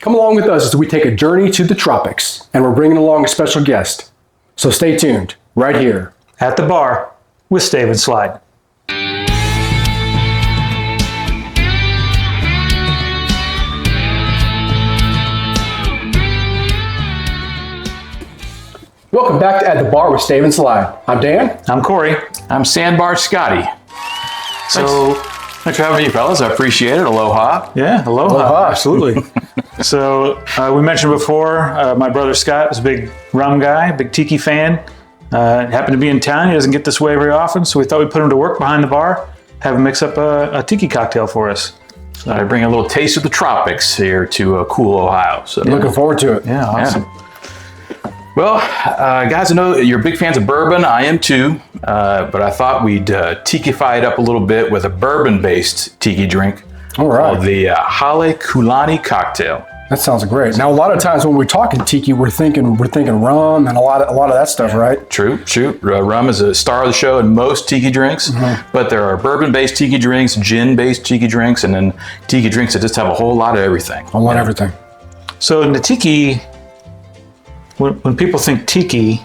Come along with us as we take a journey to the tropics, and we're bringing along a special guest. So stay tuned, right here. At the bar with Stave and Slide. Welcome back to At the Bar with Stave and Slide. I'm Dan. I'm Corey. I'm Sandbar Scottie. So, thanks for having me, fellas. I appreciate it. Aloha. Yeah, aloha. Absolutely. So, we mentioned before, my brother Scott is a big rum guy, big tiki fan. Happened to be in town. He doesn't get this way very often, so we thought we'd put him to work behind the bar, have him mix up a tiki cocktail for us. So I bring a little taste of the tropics here to cool Ohio. So Looking forward to it. Yeah, awesome. Yeah. Well, guys, I know you're big fans of bourbon. I am too, but I thought we'd tiki-fy it up a little bit with a bourbon-based tiki drink. All right. Called the Halekulani Cocktail. That sounds great. Now, a lot of times when we're talking tiki, we're thinking rum and a lot of that stuff, right? True. Rum is a star of the show in most tiki drinks, but there are bourbon-based tiki drinks, gin-based tiki drinks, and then tiki drinks that just have a whole lot of everything. A whole lot of everything. So in the tiki, when people think tiki,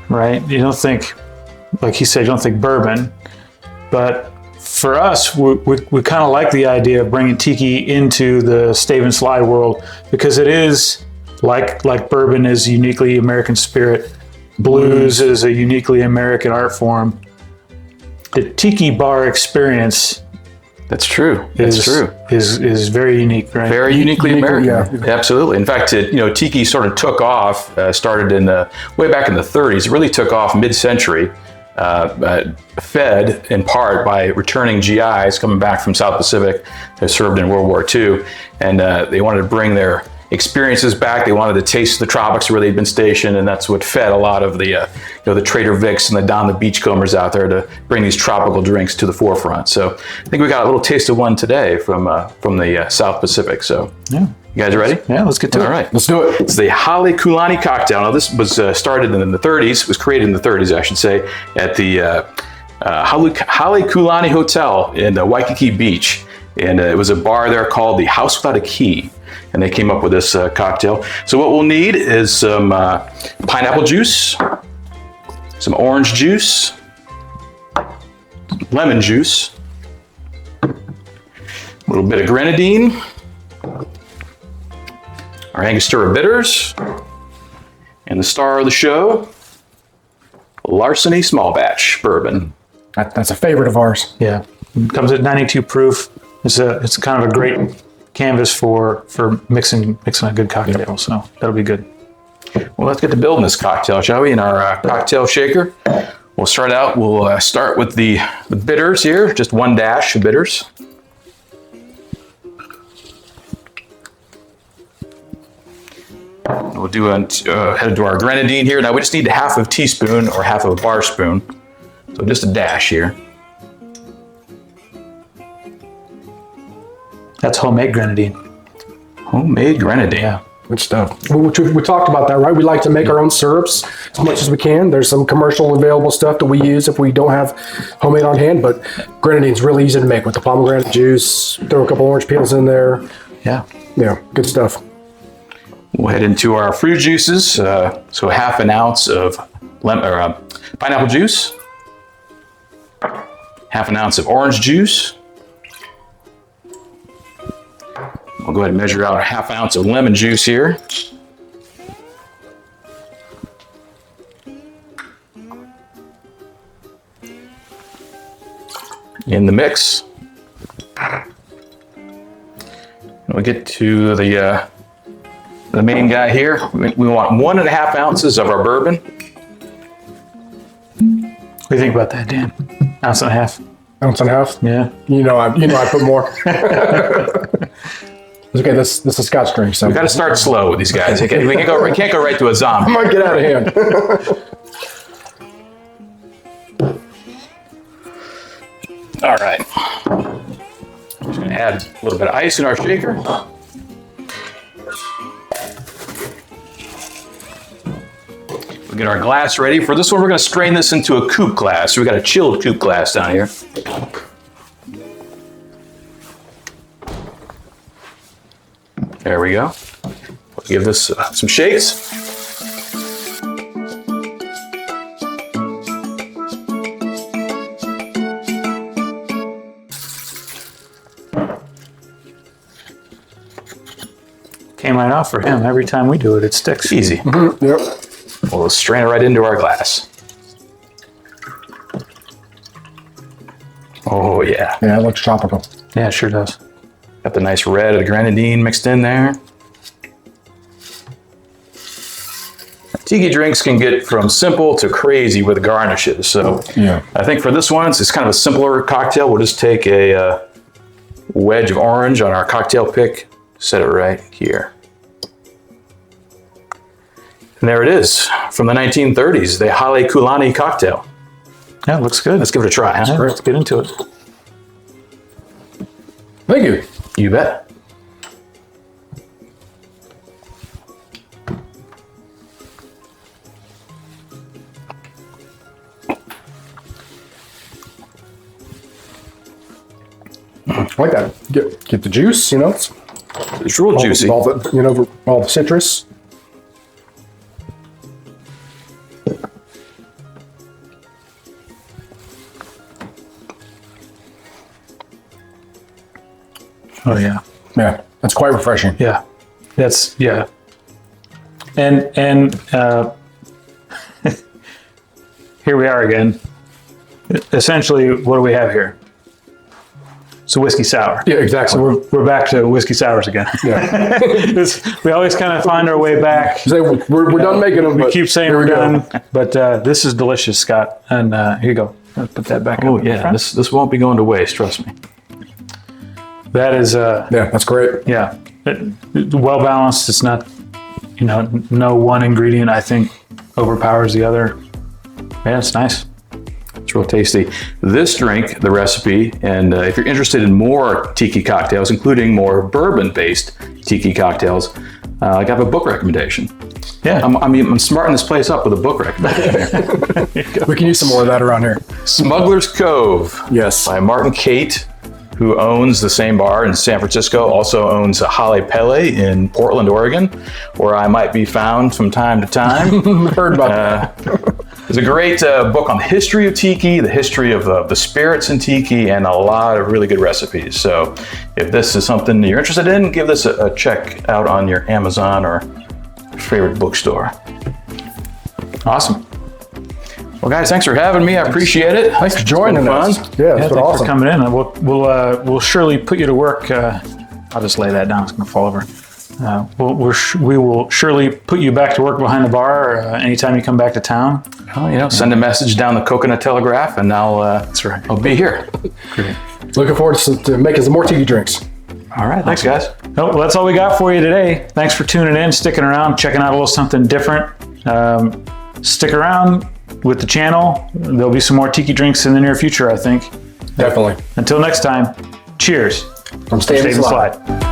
right, you don't think, like he said, you don't think bourbon, but for us, we kind of like the idea of bringing tiki into the Stave and Slide world because it is like bourbon is uniquely American spirit, blues is a uniquely American art form. The tiki bar experience, That's true. is very unique, right? Very uniquely American. Yeah. Absolutely. In fact, tiki sort of took off, started way back in the 30s. It really took off mid-century, fed in part by returning GIs coming back from South Pacific who served in World War II. And they wanted to bring their experiences back. They wanted to taste the tropics where they'd been stationed, and that's what fed a lot of the Trader Vic's and the Don the Beachcombers out there to bring these tropical drinks to the forefront. So I think we got a little taste of one today from the South Pacific. So Yeah. you guys ready? Yeah, let's get to it. All right. Let's do it. It's the Halekulani Cocktail. Now, this was started in the 30s, was created in the 30s, I should say, at the Halekulani Hotel in Waikiki Beach. And it was a bar there called the House Without a Key. And they came up with this cocktail. So what we'll need is some pineapple juice, some orange juice, lemon juice, a little bit of Grenadine, our Angostura Bitters, and the star of the show, Larceny Small Batch Bourbon. That's a favorite of ours. Yeah, it comes at 92 proof. It's kind of a great canvas for mixing a good cocktail. So that'll be good. Well, let's get to building this cocktail, shall we? In our cocktail shaker, we'll start with the bitters here, just one dash of bitters. We'll head into our Grenadine here. Now we just need half of a teaspoon or half of a bar spoon. So just a dash here. That's homemade Grenadine. Homemade Grenadine. Yeah. Good stuff. We talked about that, right? We like to make our own syrups as much as we can. There's some commercial available stuff that we use if we don't have homemade on hand, but Grenadine's really easy to make with the pomegranate juice. Throw a couple orange peels in there. Yeah. Yeah, good stuff. We'll head into our fruit juices. So half an ounce of pineapple juice, half an ounce of orange juice. We'll go ahead and measure out a half ounce of lemon juice here. In the mix. We'll get to the main guy here. We want 1.5 ounces of our bourbon. What do you think about that, Dan? Ounce and a half. Ounce and a half? Yeah. You know I put more. Okay, this is a Scotch drink. So We got to start slow with these guys. We can't go right to a I zombie. might get out of hand. All right. Just gonna add a little bit of ice in our shaker. We'll get our glass ready. For this one, we're gonna strain this into a coupe glass. So we got a chilled coupe glass down here. There we go. give this some shakes. Came right off for him. Every time we do it, it sticks. Easy. Mm-hmm. Yep. We'll strain it right into our glass. Oh yeah. Yeah, it looks tropical. Yeah, it sure does. Got the nice red of the grenadine mixed in there. Tiki drinks can get from simple to crazy with garnishes. So Yeah. I think for this one, it's kind of a simpler cocktail. We'll just take a wedge of orange on our cocktail pick, set it right here. And there it is, from the 1930s, the Halekulani Cocktail. Yeah, it looks good. Let's give it a try, huh? Let's get into it. Thank you. You bet. I like that. Get the juice, you know. It's real juicy. All the, you know, all the citrus. Oh yeah. Yeah, that's quite refreshing. Yeah. That's yeah. And here we are again. Essentially, what do we have here? It's a whiskey sour. Yeah, exactly. So we're back to whiskey sours again. Yeah. We always kind of find our way back. We're done making them. We keep saying we're done, but this is delicious, Scott. And here you go. Let's put that back. Oh up in yeah, front. this won't be going to waste, trust me. That is Yeah, that's great. yeah, well balanced. It's not, you know, no one ingredient I think overpowers the other. Yeah, it's nice. It's real tasty. This drink, the recipe, and if you're interested in more tiki cocktails, including more bourbon-based tiki cocktails, I have a book recommendation. Yeah, I'm smarting this place up with a book recommendation. We can use some more of that around here. Smuggler's Cove. Yes. By Martin Cate, who owns the same bar in San Francisco, also owns a Hale Pele in Portland, Oregon, where I might be found from time to time. Heard about that. It's a great book on the history of tiki, the history of the spirits in tiki, and a lot of really good recipes. So if this is something you're interested in, give this a check out on your Amazon or favorite bookstore. awesome. Well, guys, thanks for having me. I appreciate it. Thanks for joining been us. fun. Yeah, it's Yeah, been thanks awesome. for coming in. We'll surely put you to work. I'll just lay that down. It's going to fall over. We will surely put you back to work behind the bar anytime you come back to town. Well, you know, send a message down the Coconut Telegraph, and That's right. I'll be here. Looking forward to making some more tiki drinks. All right, thanks, guys. Oh, well, that's all we got for you today. Thanks for tuning in, sticking around, checking out a little something different. Stick around with the channel. There'll be some more tiki drinks in the near future, I think. Definitely. Until next time, cheers. From Stay and Stay and Slide. Slide.